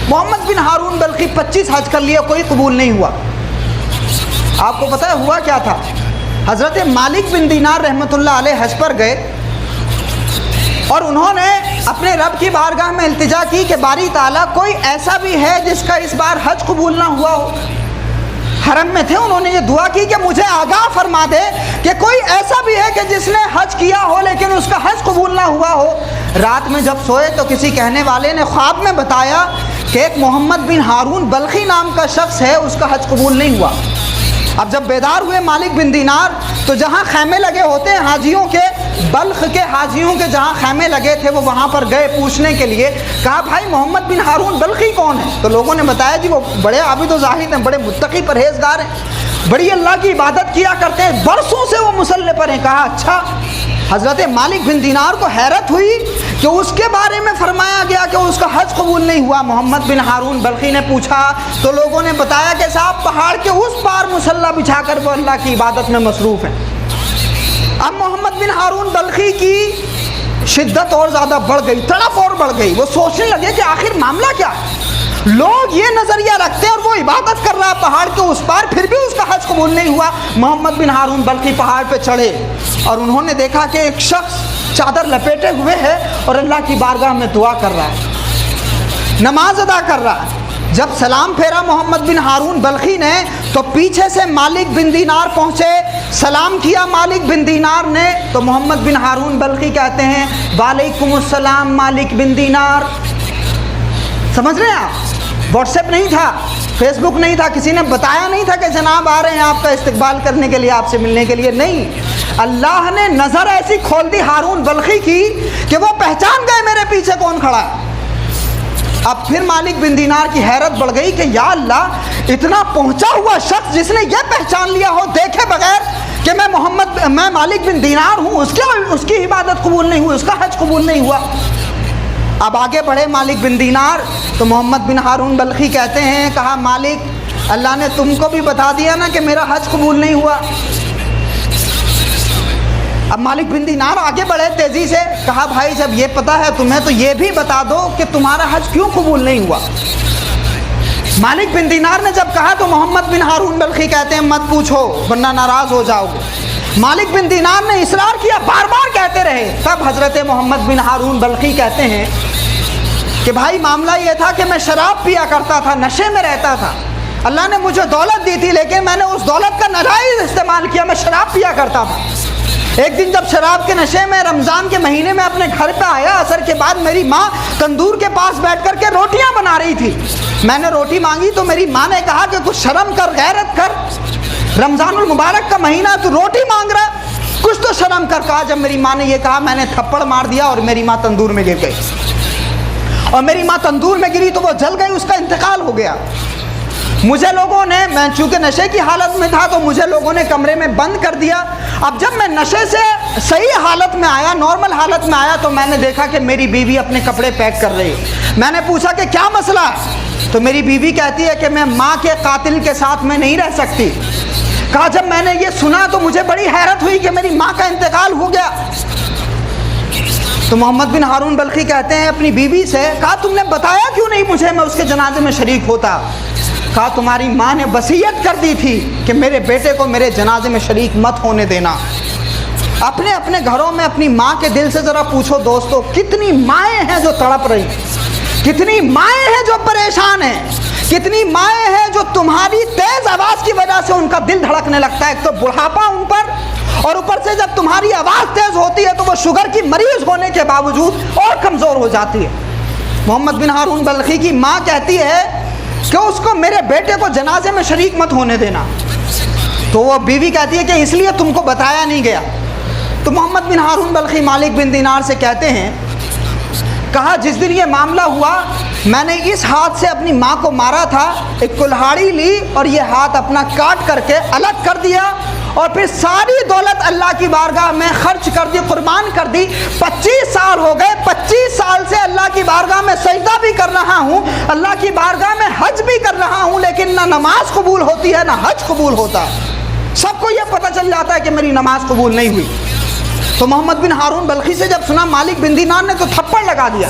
محمد بن ہارون بلخی 25 حج کر لیے, کوئی قبول نہیں ہوا. آپ کو پتہ ہے ہوا کیا تھا؟ حضرت مالک بن دینار رحمۃ اللہ علیہ حج پر گئے اور انہوں نے اپنے رب کی بارگاہ میں التجا کی کہ باری تعالیٰ کوئی ایسا بھی ہے جس کا اس بار حج قبول نہ ہوا ہو. حرم میں تھے, انہوں نے یہ دعا کی کہ مجھے آگاہ فرما دے کہ کوئی ایسا بھی ہے کہ جس نے حج کیا ہو لیکن اس کا حج قبول نہ ہوا ہو. رات میں جب سوئے تو کسی کہنے والے نے خواب میں بتایا کہ ایک محمد بن ہارون بلخی نام کا شخص ہے, اس کا حج قبول نہیں ہوا. اب جب بیدار ہوئے مالک بن دینار تو جہاں خیمے لگے ہوتے ہیں حاجیوں کے, بلخ کے حاجیوں کے جہاں خیمے لگے تھے وہ وہاں پر گئے پوچھنے کے لیے. کہا بھائی محمد بن ہارون بلخی کون ہے؟ تو لوگوں نے بتایا جی وہ بڑے عابد و زاہد ہیں, بڑے متقی پرہیزگار ہیں, بڑی اللہ کی عبادت کیا کرتے ہیں, برسوں سے وہ مصلی پر ہیں. کہا اچھا. حضرت مالک بن دینار کو حیرت ہوئی کہ اس کے بارے میں فرمایا گیا کہ اس کا حج قبول نہیں ہوا. محمد بن ہارون بلخی نے پوچھا تو لوگوں نے بتایا کہ صاحب پہاڑ کے اس پار مصلی بچھا کر وہ اللہ کی عبادت میں مصروف ہیں. اب محمد بن ہارون بلخی کی شدت اور زیادہ بڑھ گئی, تڑپ اور بڑھ گئی. وہ سوچنے لگے کہ آخر معاملہ کیا ہے. لوگ یہ نظریہ رکھتے ہیں اور وہ عبادت کر رہا ہے پہاڑ کے اس پار, پھر بھی اس کا حج قبول نہیں ہوا. محمد بن ہارون بلخی پہاڑ پہ چڑھے اور انہوں نے دیکھا کہ ایک شخص چادر لپیٹے ہوئے ہے اور اللہ کی بارگاہ میں دعا کر رہا ہے, نماز ادا کر رہا ہے. جب سلام پھیرا محمد بن ہارون بلخی نے تو پیچھے سے مالک بن دینار پہنچے, سلام کیا مالک بن دینار نے تو محمد بن ہارون بلخی کہتے ہیں وعلیکم السلام مالک بن دینار. سمجھ رہے ہیں آپ؟ واٹس ایپ نہیں تھا, فیس بک نہیں تھا, کسی نے بتایا نہیں تھا کہ جناب آ رہے ہیں آپ کا استقبال کرنے کے لیے, آپ سے ملنے کے لیے. نہیں, اللہ نے نظر ایسی کھول دی ہارون بلخی کی کہ وہ پہچان گئے میرے پیچھے کون کھڑا ہے. اب پھر مالک بن دینار کی حیرت بڑھ گئی کہ یا اللہ, اتنا پہنچا ہوا شخص جس نے یہ پہچان لیا ہو دیکھے بغیر کہ میں مالک بن دینار ہوں, اس کی عبادت قبول نہیں ہوئی, اس کا حج قبول نہیں ہوا. اب آگے بڑھے مالک بن دینار تو محمد بن ہارون بلخی کہتے ہیں, کہا مالک اللہ نے تم کو بھی بتا دیا نا کہ میرا حج قبول نہیں ہوا. اب مالک بن دینار آگے بڑھے تیزی سے, کہا بھائی جب یہ پتا ہے تمہیں تو یہ بھی بتا دو کہ تمہارا حج کیوں قبول نہیں ہوا. مالک بن دینار نے جب کہا تو محمد بن ہارون بلخی کہتے ہیں مت پوچھو ورنہ ناراض ہو جاؤ گے. مالک بن دینار نے اصرار کیا, بار بار کہتے رہے. تب حضرت محمد بن ہارون بلخی کہتے ہیں کہ بھائی معاملہ یہ تھا کہ میں شراب پیا کرتا تھا, نشے میں رہتا تھا. اللہ نے مجھے دولت دی تھی لیکن میں نے اس دولت کا ناجائز استعمال کیا, میں شراب پیا کرتا تھا. ایک دن جب شراب کے نشے میں رمضان کے مہینے میں اپنے گھر پہ آیا, عصر کے بعد میری ماں تندور کے پاس بیٹھ کر کے روٹیاں بنا رہی تھی. میں نے روٹی مانگی تو میری ماں نے کہا کہ کچھ شرم کر, غیرت کر, رمضان المبارک کا مہینہ تو روٹی مانگ رہا, کچھ تو شرم کر. کہا جب میری ماں نے یہ کہا میں نے تھپڑ مار دیا اور میری ماں تندور میں گر گئی. اور میری ماں تندور میں گری تو وہ جل گئی, اس کا انتقال ہو گیا. مجھے لوگوں نے, میں چونکہ نشے کی حالت میں تھا تو مجھے لوگوں نے کمرے میں بند کر دیا. اب جب میں نشے سے صحیح حالت میں آیا, نارمل حالت میں آیا تو میں نے دیکھا کہ میری بیوی اپنے کپڑے پیک کر رہی ہے. میں نے پوچھا کہ کیا مسئلہ ہے, تو میری بیوی کہتی ہے کہ میں ماں کے قاتل کے ساتھ میں نہیں رہ سکتی. کہا جب میں نے یہ سنا تو مجھے بڑی حیرت ہوئی کہ میری ماں کا انتقال ہو گیا. تو محمد بن ہارون بلخی کہتے ہیں اپنی بیوی سے, کہا تم نے بتایا کیوں نہیں مجھے, میں اس کے جنازے میں شریک ہوتا. کہا تمہاری ماں نے وصیت کر دی تھی کہ میرے بیٹے کو میرے جنازے میں شریک مت ہونے دینا. اپنے اپنے گھروں میں اپنی ماں کے دل سے ذرا پوچھو دوستو, کتنی مائیں ہیں جو تڑپ رہی, کتنی مائیں ہیں جو پریشان ہیں, کتنی مائیں ہیں جو تمہاری تیز آواز کی وجہ سے ان کا دل دھڑکنے لگتا ہے. ایک تو بڑھاپا ان پر, اور اوپر سے جب تمہاری آواز تیز ہوتی ہے تو وہ شوگر کی مریض ہونے کے باوجود اور کمزور ہو جاتی ہے. محمد بن ہارون بلخی کی ماں کہتی ہے کہ اس کو میرے بیٹے کو جنازے میں شریک مت ہونے دینا. تو وہ بیوی کہتی ہے کہ اس لیے تم کو بتایا نہیں گیا. تو محمد بن ہارون بلخی مالک بن دینار سے کہتے ہیں, کہا جس دن یہ معاملہ ہوا میں نے اس ہاتھ سے اپنی ماں کو مارا تھا, ایک کلہاڑی لی اور یہ ہاتھ اپنا کاٹ کر کے الگ کر دیا, اور پھر ساری دولت اللہ کی بارگاہ میں خرچ کر دی, قربان کر دی. 25 سال ہو گئے, 25 سال سے اللہ کی بارگاہ میں سجدہ بھی کر رہا ہوں, اللہ کی بارگاہ میں حج بھی کر رہا ہوں, لیکن نہ نماز قبول ہوتی ہے نہ حج قبول ہوتا. سب کو یہ پتہ چل جاتا ہے کہ میری نماز قبول نہیں ہوئی. تو محمد بن ہارون بلخی سے جب سنا مالک بن دینار نے تو تھپڑ لگا دیا,